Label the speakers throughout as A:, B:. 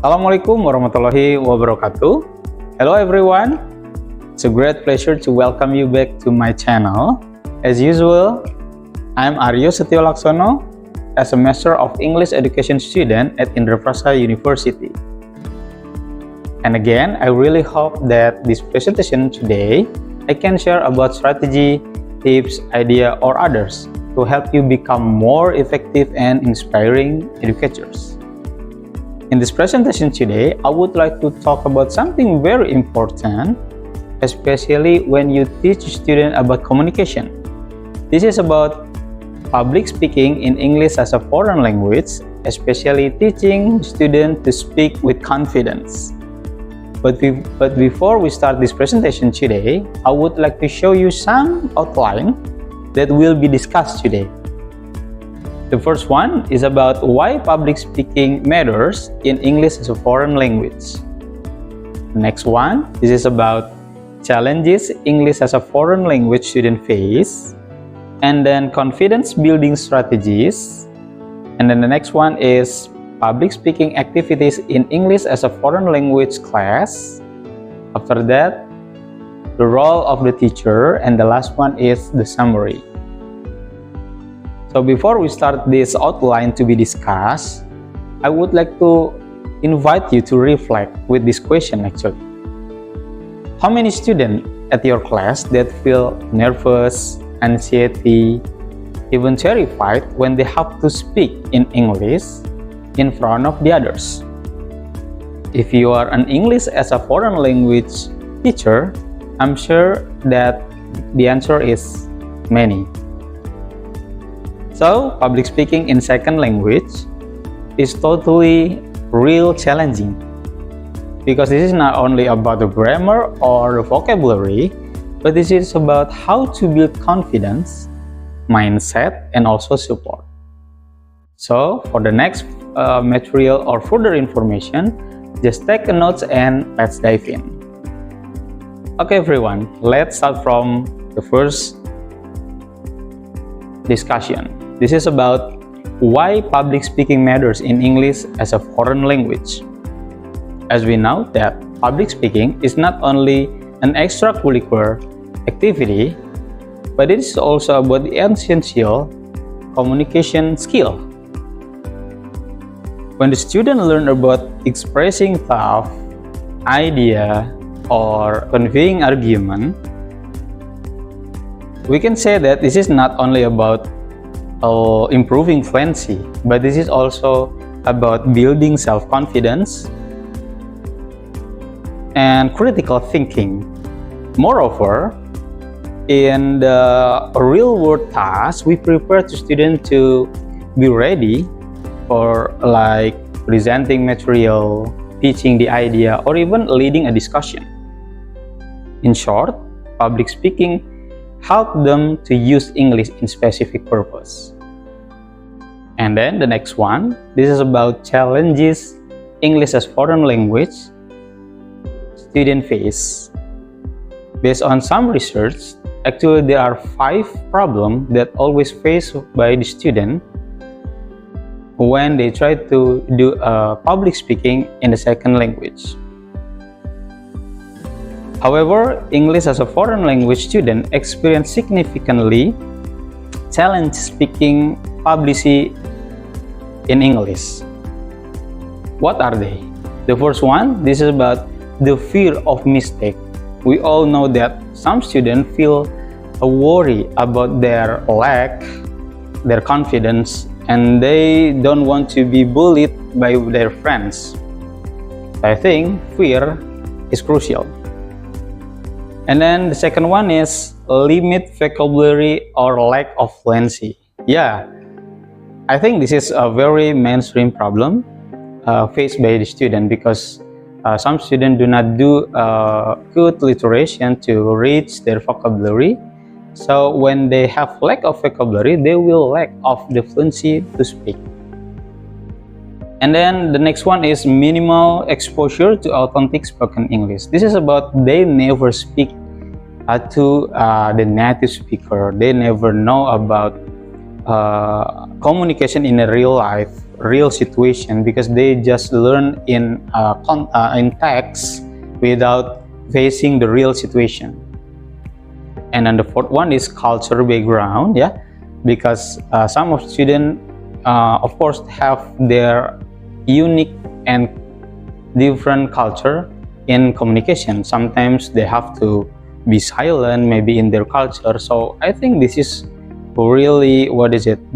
A: Assalamualaikum warahmatullahi wabarakatuh. Hello everyone. It's a great pleasure to welcome you back to my channel. As usual, I'm Aryo Setyo Laksono, as a Master of English Education student at Indraprastha University. And again, I really hope that this presentation today, I can share about strategy, tips, idea, or others to help you become more effective and inspiring educators. In this presentation today, I would like to talk about something very important, especially when you teach students about communication. This is about public speaking in English as a foreign language, especially teaching students to speak with confidence. But before we start this presentation today, I would like to show you some outline that will be discussed today. The first one is about why public speaking matters in English as a foreign language. The next one, this is about challenges English as a foreign language students face, and then confidence building strategies. And then the next one is public speaking activities in English as a foreign language class. After that, the role of the teacher, and the last one is the summary. So before we start this outline to be discussed, I would like to invite you to reflect with this question actually. How many students at your class that feel nervous, anxiety, even terrified when they have to speak in English in front of the others? If you are an English as a foreign language teacher, I'm sure that the answer is many. So, public speaking in second language is totally real challenging, because this is not only about the grammar or the vocabulary, but this is about how to build confidence, mindset, and also support. So, for the next material or further information, just take a note and let's dive in. Okay everyone, let's start from the first discussion. This is about why public speaking matters in English as a foreign language. As we know that public speaking is not only an extracurricular activity, but it is also about the essential communication skill. When the student learn about expressing thought, idea, or conveying argument, we can say that this is not only about improving fluency, but this is also about building self-confidence and critical thinking. Moreover, in the real-world task, we prepare the student to be ready for like presenting material, teaching the idea, or even leading a discussion. In short, public speaking help them to use English in specific purpose. And then the next one, this is about challenges English as foreign language students face. Based on some research, actually there are 5 problems that always faced by the student when they try to do public speaking in the second language. However, English as a foreign language student experience significantly challenge speaking publicly in English. What are they? The first one, this is about the fear of mistake. We all know that some students feel a worry about their lack, their confidence, and they don't want to be bullied by their friends. I think fear is crucial. And then the second one is limit vocabulary or lack of fluency. Yeah, I think this is a very mainstream problem faced by the student, because some students do not do good literation to reach their vocabulary. So when they have lack of vocabulary, they will lack of the fluency to speak. And then the next one is minimal exposure to authentic spoken English. This is about they never speak to the native speaker. They never know about communication in a real life, real situation because they just learn in text without facing the real situation. And then the fourth one is culture background, yeah, because some of students, of course, have their unique and different culture in communication. Sometimes they have to be silent, maybe in their culture. So I think this is really,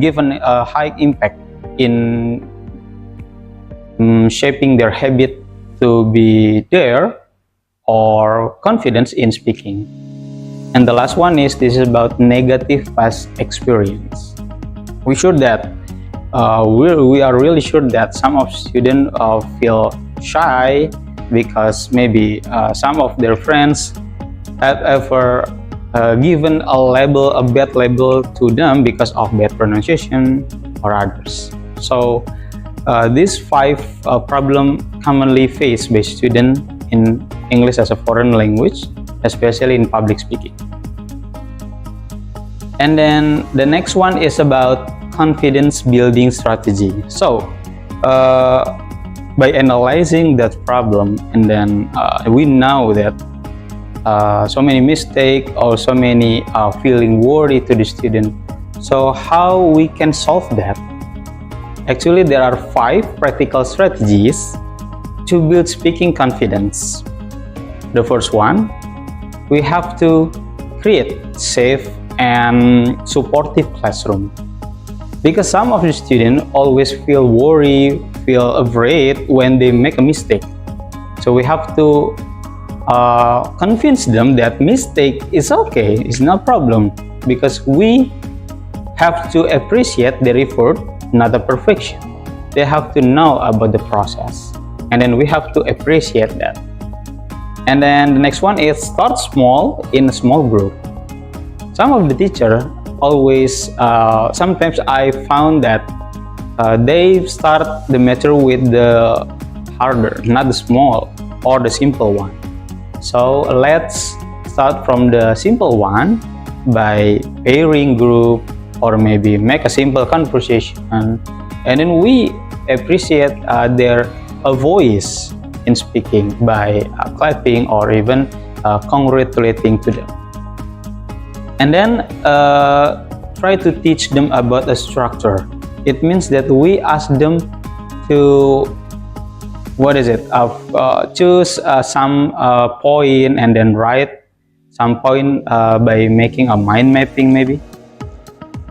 A: given a high impact in shaping their habit to be there or confidence in speaking. And the last one is, this is about negative past experience. We are really sure that some of students feel shy because maybe some of their friends have ever given a bad label to them because of bad pronunciation or others. So these 5 problems commonly faced by students in English as a foreign language, especially in public speaking. And then the next one is about confidence building strategy. So by analyzing that problem, and then we know that so many mistakes or so many feeling worried to the student. So how we can solve that? Actually, there are 5 practical strategies to build speaking confidence. The first one, we have to create safe and supportive classroom, because some of the students always feel worried, feel afraid when they make a mistake. So we have to convince them that mistake is okay, it's no problem, because we have to appreciate their effort, not the perfection. They have to know about the process, and then we have to appreciate that. And then the next one is start small in a small group. Some of the teachers always, sometimes I found that they start the matter with the harder, not the small or the simple one. So let's start from the simple one by pairing group, or maybe make a simple conversation, and then we appreciate their voice in speaking by clapping or even congratulating to them. And then try to teach them about a structure. It means that we ask them to choose some point and then write some point by making a mind mapping, maybe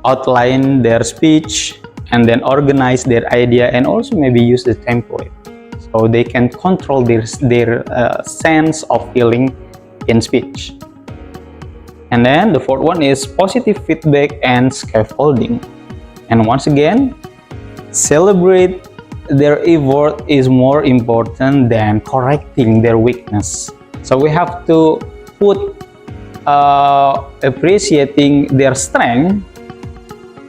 A: outline their speech and then organize their idea, and also maybe use the template so they can control their sense of feeling in speech. And then the fourth one is positive feedback and scaffolding. And once again, celebrate their effort is more important than correcting their weakness. So we have to put appreciating their strength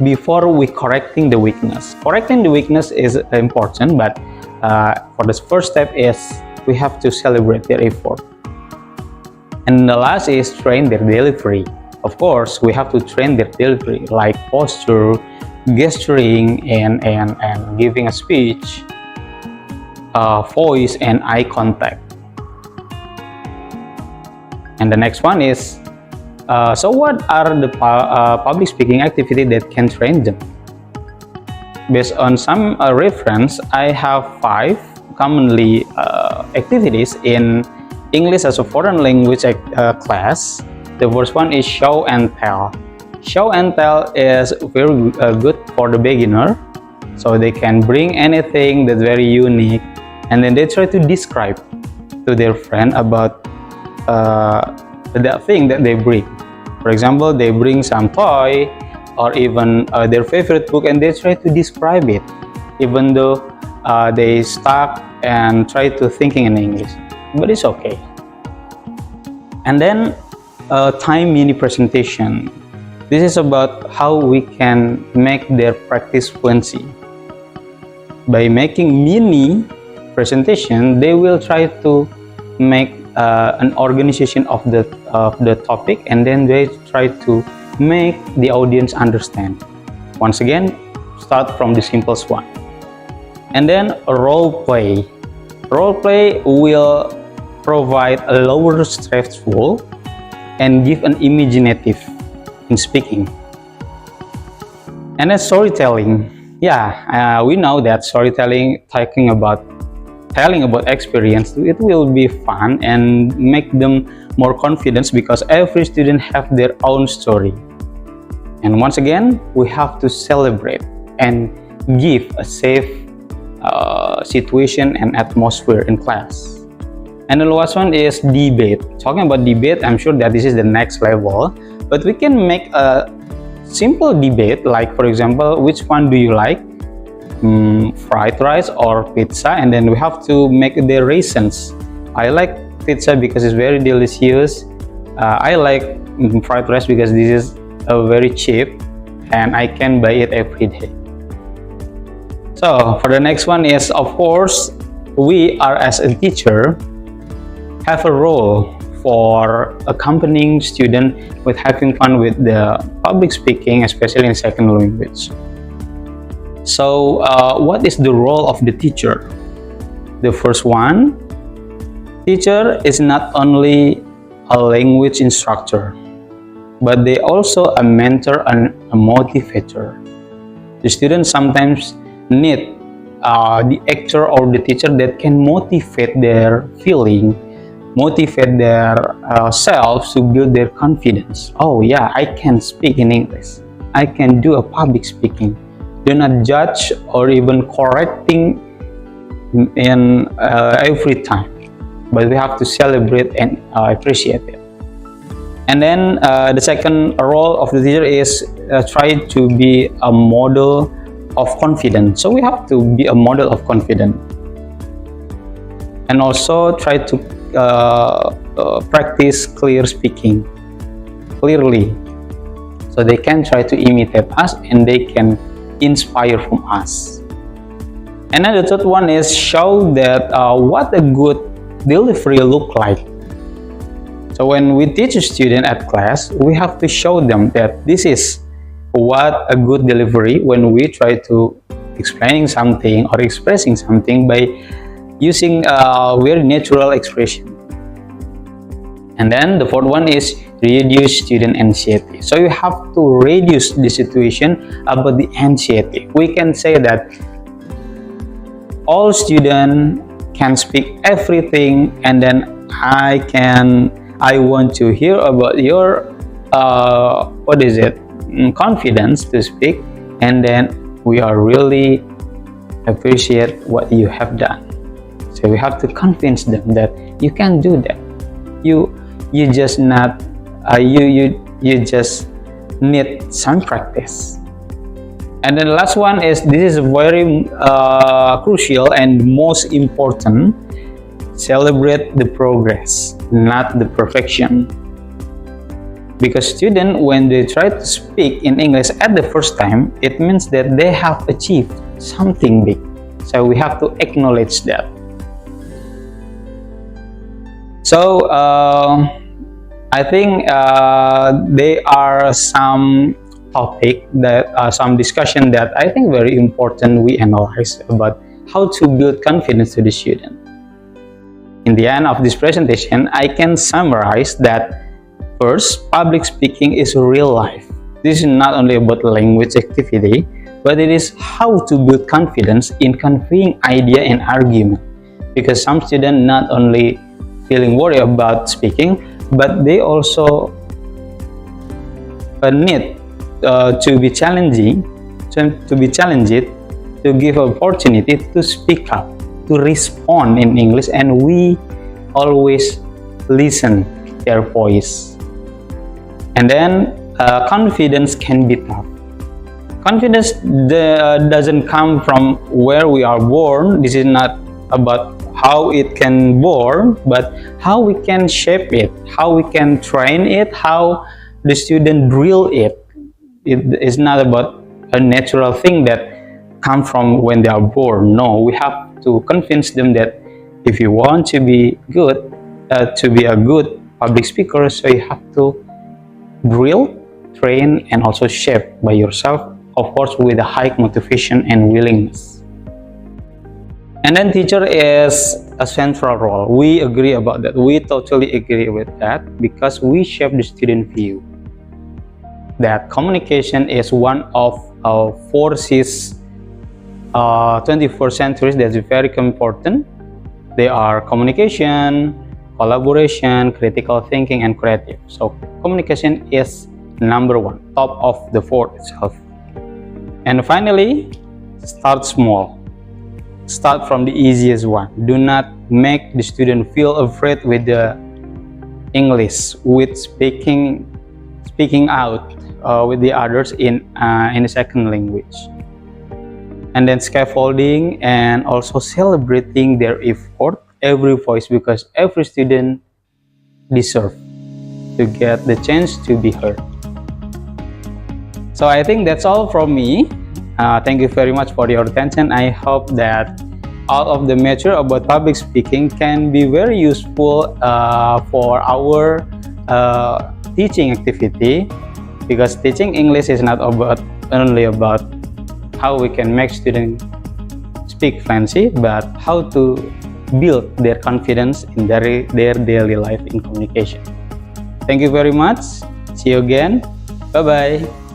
A: before we correcting the weakness. Correcting the weakness is important, but for the first step is we have to celebrate their effort. And the last is train their delivery. Of course, we have to train their delivery, like posture, gesturing, and giving a speech, voice, and eye contact. And the next one is, so what are the public speaking activities that can train them? Based on some reference, I have 5 commonly activities in English as a foreign language class. The first one is show and tell. Show and tell is very good for the beginner, so they can bring anything that's very unique, and then they try to describe to their friend about that thing that they bring. For example, they bring some toy or even their favorite book, and they try to describe it, even though they stuck and try to thinking in English, but it's okay. And then time mini presentation. This is about how we can make their practice fluency. By making mini presentation, they will try to make an organization of the topic, and then they try to make the audience understand. Once again, start from the simplest one. And then role play. Role play will provide a lower stressful and give an imaginative in speaking. And then storytelling. Yeah, we know that storytelling, telling about experience, it will be fun and make them more confident because every student have their own story. And once again, we have to celebrate and give a safe situation and atmosphere in class. And the last one is debate. Talking about debate, I'm sure that this is the next level, but we can make a simple debate, like for example, which one do you like, fried rice or pizza, and then we have to make the reasons. I like pizza because it's very delicious. I like fried rice because this is very cheap and I can buy it every day. So for the next one is, of course, we are as a teacher have a role for accompanying student with having fun with the public speaking, especially in second language. So what is the role of the teacher? The first one, teacher is not only a language instructor, but they also a mentor and a motivator. The students sometimes need the actor or the teacher that can motivate their feeling, motivate their selves to build their confidence. Oh yeah, I can speak in English. I can do a public speaking. Do not judge or even correcting in every time, but we have to celebrate and appreciate it. And then the second role of the teacher is try to be a model of confidence. So we have to be a model of confidence, and also try to practice clear speaking clearly, so they can try to imitate us and they can inspire from us. And then the third one is show that what a good delivery look like. So when we teach a student at class, we have to show them that this is what a good delivery when we try to explaining something or expressing something by using a very natural expression. And then the fourth one is reduce student anxiety. So you have to reduce the situation about the anxiety. We can say that all students can speak everything, and then I want to hear about your confidence to speak, and then we are really appreciate what you have done. So we have to convince them that you can do that. You just not you just need some practice. And then the last one is, this is very crucial and most important, celebrate the progress, not the perfection. Because students, when they try to speak in English at the first time, it means that they have achieved something big. So we have to acknowledge that. So I think there are some topic that some discussion that I think very important we analyze about how to build confidence to the student. In the end of this presentation, I can summarize that first, public speaking is real life. This is not only about language activity, but it is how to build confidence in conveying idea and argument. Because some students not only feeling worried about speaking, but they also need to be challenged, to give opportunity to speak up, to respond in English, and we always listen their voice. And then confidence can be tough. Confidence doesn't come from where we are born. This is not about how it can born, but how we can shape it, how we can train it, how the student drill it. It is not about a natural thing that come from when they are born. No, we have to convince them that if you want to be good, to be a good public speaker, so you have to drill, train, and also shape by yourself, of course with a high motivation and willingness. And then teacher is a central role. We agree about that. We totally agree with that because we shape the student view. That communication is one of our forces 21st century that's very important. They are communication, collaboration, critical thinking, and creative. So communication is number one, top of the four itself. And finally, start small. Start from the easiest one. Do not make the student feel afraid with the English, with speaking out with the others in a second language. And then scaffolding and also celebrating their effort, every voice, because every student deserves to get the chance to be heard. So I think that's all from me. Thank you very much for your attention. I hope that all of the material about public speaking can be very useful for our teaching activity, because teaching English is not only about how we can make students speak fluency, but how to build their confidence in their daily life in communication. Thank you very much. See you again. Bye-bye.